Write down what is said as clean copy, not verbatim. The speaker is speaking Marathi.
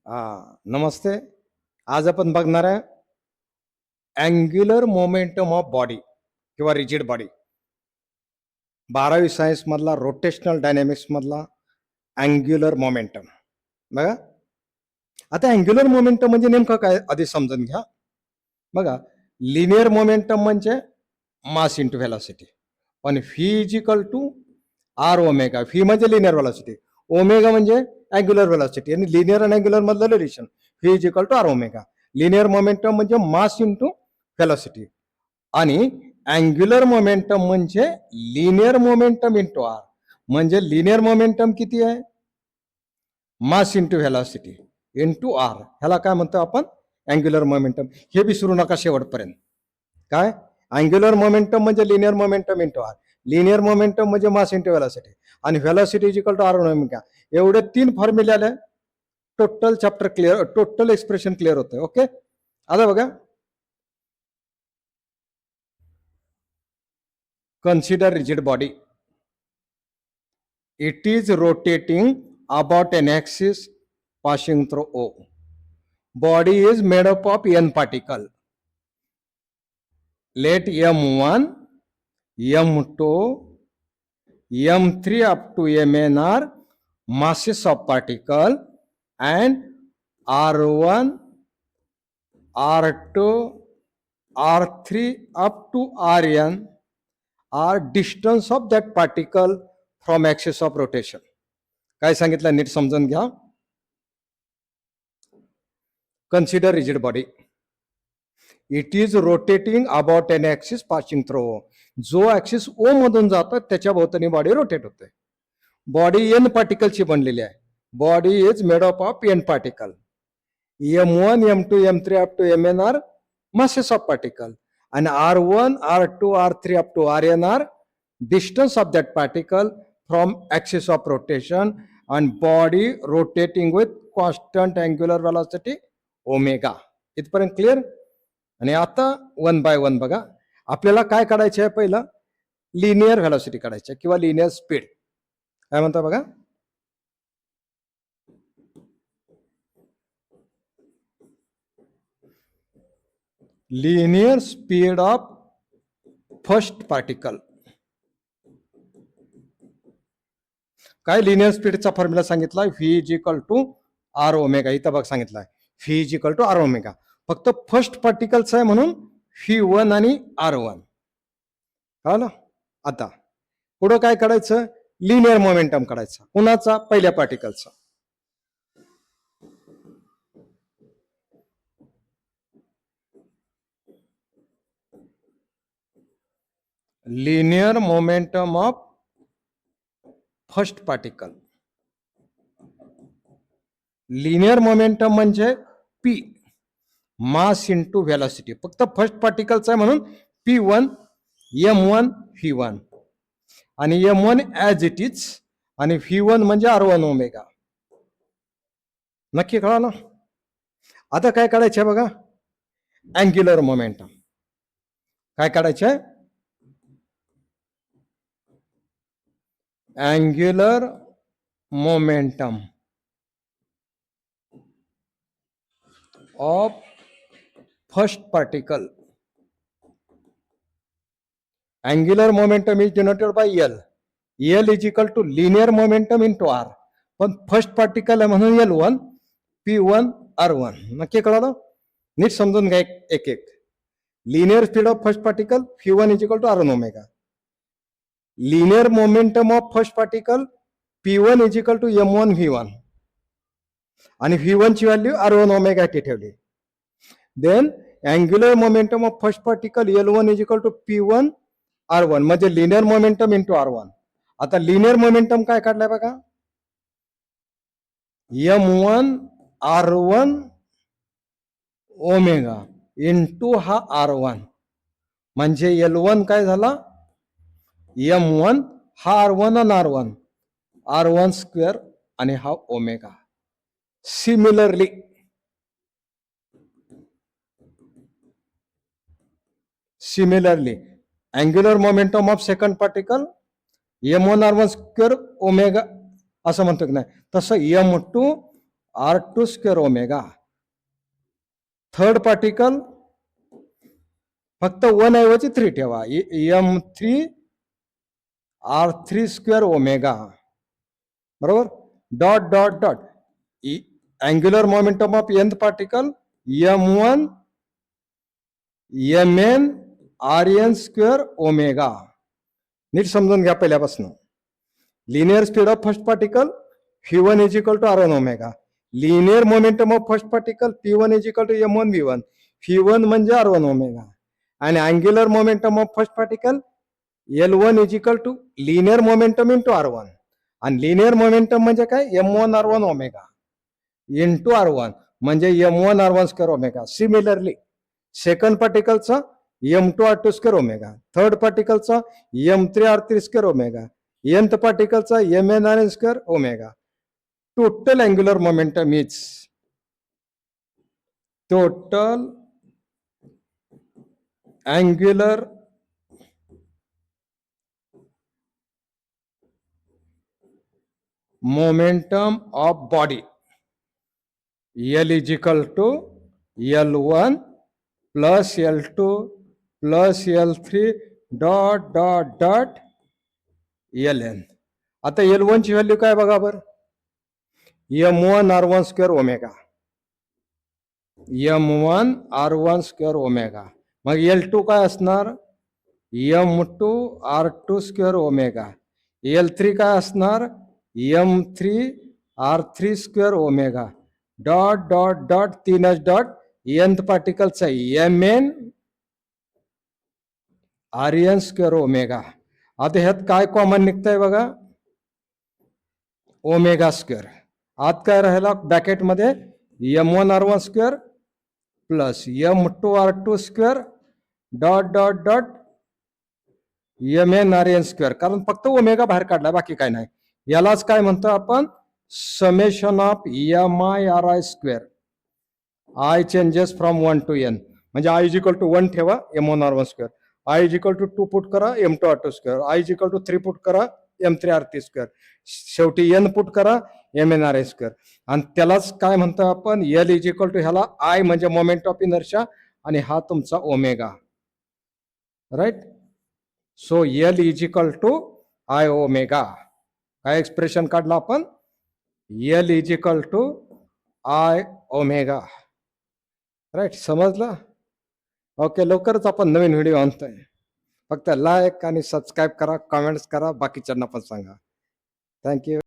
हा नमस्ते. आज आपण बघणार आहे अँग्युलर मोमेंटम ऑफ बॉडी किंवा रिजिड बॉडी. 12वी सायन्स मधला रोटेशनल डायनॅमिक्स मधला अँग्युलर मोमेंटम. बघा आता अँग्युलर मोमेंटम म्हणजे नेमकं काय आधी समजून घ्या. बघा लिनियर मोमेंटम म्हणजे मास इंटू व्हेलॉसिटी, पण V is equal to R omega. V म्हणजे लिनियर व्हेलॉसिटी, ओमेगा म्हणजे अँग्युलर व्हेलॉसिटी, आणि लिनियर आणि अँग्युलर मधलं relation V is equal to R omega. Linear momentum म्हणजे मास इंटू व्हेलॉसिटी, आणि अँग्युलर मोमेंटम म्हणजे लिनियर मोमेंटम इंटू आर. म्हणजे लिनियर मोमेंटम किती आहे? Mass into velocity into R. ह्याला काय म्हणतो आपण? Angular momentum. हे विसरू नका शेवटपर्यंत. काय? अँग्युलर मोमेंटम म्हणजे linear momentum into R, linear momentum म्हणजे मास इंटू व्हेलॉसिटी, आणि velocity is equal to R omega. एवढे 3 फॉर्म्युले आले, total chapter clear, total expression clear होतं. ओके, आता बघा, consider rigid body. It is rotating about an axis passing through O. Body is made up of n particle. Let M1, M2, M3 up to Mn are masses of particle, and R1, R2, R3 up to Rn are distance of that particle from axis of rotation. काय सांगितलं नीट समजून घ्या. Consider rigid body. It is rotating about an axis passing through O. जो ऍक्सिस O मधून जातो त्याच्या भोवतानी बॉडी रोटेट होते. बॉडी एन पार्टिकलची बनलेली आहे. Body is made up of N particle. M1, M2, M3 up to Mn are masses of particle, and R1, R2, R3 up to Rn are distance of that particle from axis of rotation, and body rotating with constant angular velocity omega. इथपर्यंत क्लिअर? आणि आता 1 by 1 बघा. आपल्याला काय काढायचे आहे? पहिलं लिनियर व्हेलॉसिटी काढायची आहे किंवा लिनियर स्पीड. काय म्हणता बघा, linear speed of first particle. काय लिनियर स्पीडचा फॉर्म्युला सांगितला? V is equal to R omega. इथं बघ सांगितलाय V is equal to R omega. फक्त फर्स्ट पार्टिकलचा आहे म्हणून V1 आणि R1. कळलं? आता पुढं काय काढायचं? लिनियर मोमेंटम काढायचा. कुणाचा? पहिल्या पार्टिकलचा. Linear momentum of first particle. Linear momentum म्हणजे P, मास इंटू व्हेलॉसिटी. फक्त फर्स्ट पार्टिकलचा आहे म्हणून P1, M1, V1, आणि M1 ॲज इट इज, आणि V1 म्हणजे R1 ओमेगा. नक्की कळालं? आता काय काढायचं आहे बघा? Angular momentum. काय काढायचं आहे? Angular momentum of first particle. Angular momentum is denoted by L. L is equal to linear momentum into R, पण फर्स्ट पार्टिकल आहे म्हणून L1, P1, R1. नक्की कळालं? नीट समजून घ्या एक एक. Linear speed of first particle V1 is equal to R1 omega. Linear momentum of first particle P1 is equal to M1 V1, आणि V1 ची व्हॅल्यू R1 ओमेगा टी ठेवली. Then angular momentum of first particle L1 is equal to P1 R1, म्हणजे लिनियर मोमेंटम इंटू R1. आता लिनियर मोमेंटम काय काढलाय बघा? M1 R1 ओमेगा इंटू हा R1, म्हणजे L1 काय झाला? M1 हा R1 आणि R1 स्क्वेअर, आणि हा omega. Similarly angular momentum of second particle M1 R1 square omega असं म्हणतो की नाही, तसं M2 R2 square omega. Third particle फक्त 1 ऐवजी 3 ठेवा. M3 R3 square omega. बरोबर. Dot dot dot angular momentum of nth particle M1 Mn Rn square omega. नीट समजून घ्या पहिल्यापासून. Linear speed of first particle V1 is equal to R1 omega. Linear momentum of first particle P1 is equal to M1 V1. V1 म्हणजे R1 ओमेगा. आणि angular momentum of first particle L1 is equal to linear momentum into R1. आणि लिनियर मोमेंटम म्हणजे काय? M1 R1 omega into R1 म्हणजे M1 R1 square omega. Similarly second पार्टिकलचा M2 R2 square omega. Third पार्टिकलचा M3 R3 square omega. nth पार्टिकलचा Mn Rn square omega. Total angular momentum is total angular momentum of body L is equal to L1 plus L2 plus L3 dot dot dot Ln. आता L1 ची व्हॅल्यू काय बघा बरं. M1 R1 square omega. M1 R1 square omega. मग L2 काय असणार? M2 R2 square omega. L3 काय असणार? M3 R3 square omega. Dot dot dot 3 dot nth पार्टिकलचा Mn Rn स्क्वेअर ओमेगा. आता ह्यात काय कॉमन निघतंय बघा? Omega square. आत काय राहिला ब्रॅकेटमध्ये? M1 R1 square plus M2 R2 square dot dot dot Mn Rn square. कारण फक्त ओमेगा बाहेर काढला, बाकी काय नाही. यालाच काय म्हणतो आपण? Summation of MI square. I changes from 1 to n. म्हणजे I इज इक्वल टू 1 ठेवा M1 R1 square. I is equal to 2 put करा M2 R2 square. I is equal to 3 put करा M3 R3 स्क्वेअर. शेवटी n पुट करा Mn Rn स्क्वेअर. आणि त्यालाच काय म्हणतो आपण? L इज इक्वल टू ह्याला I म्हणजे मोमेंट ऑफ इनर्शिया आणि हा तुमचा omega. Right. So L is equal to I omega. काय एक्सप्रेशन काढला आपण? L is equal to I omega. Right. समजलं? ओके. लवकरच आपण नवीन व्हिडिओ आणतोय. फक्त लाईक आणि सबस्क्राईब करा, कमेंट्स करा, बाकीच्यांना पण सांगा. थँक्यू.